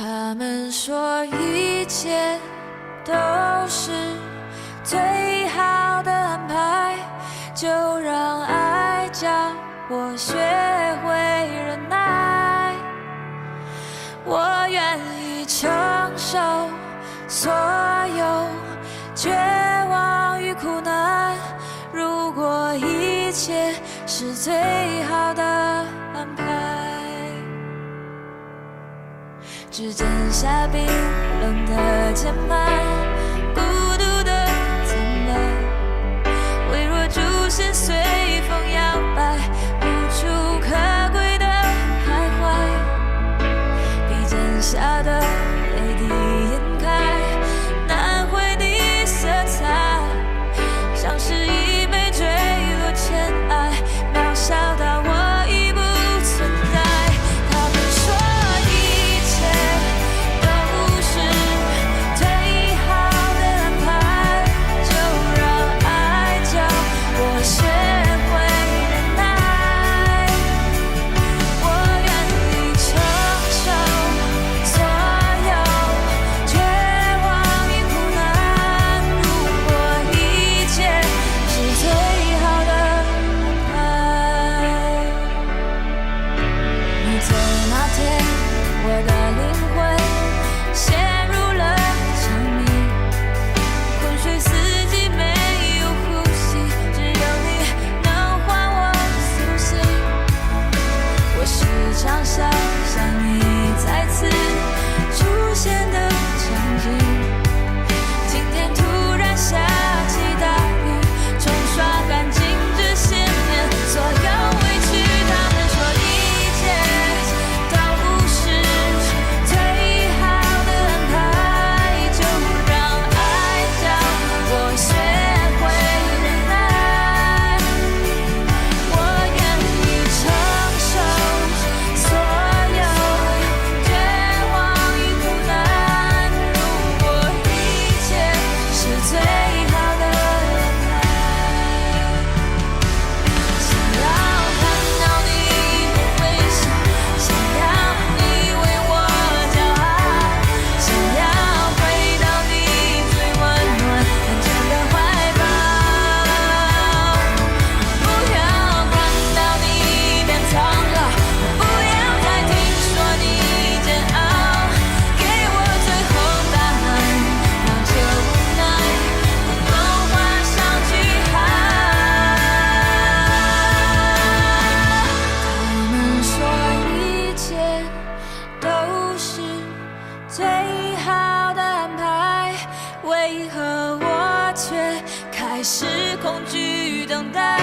他们说一切都是最好的安排，就让爱教我学会忍耐。我愿意承受所有绝望与苦难，如果一切是最好的安排。指尖下冰冷的键盘，孤独的存在，微弱主线随风摇摆，无处可归的徘徊。笔尖下的泪滴掩开难回的色彩，像是一枚坠落尘埃，渺小到我已不存在。他们说一切都是最好的安排，就让爱教我学会忍耐。我愿意承受所有绝望与苦难，如果一切是最好的安排。你走那天，我的灵魂陷入了沉迷，昏睡四季没有呼吸，只有你能唤我苏醒。我时常想象你再次出现的场景，今天突然下起大雨，冲刷干净这些年所有委屈。他们说一切都是最好的安排，就让爱教我学会忍耐。我愿意承受所有绝望与苦难，如果一切是最好的安排。想要看到你的微笑，想要你为我骄傲，想要回到你最温暖安全的怀抱。不要看到你变苍老，不要再听说你煎熬，给我最后答案，让这无奈能够画上句号。他们说一切都是最好的安排，为何我却开始恐惧等待？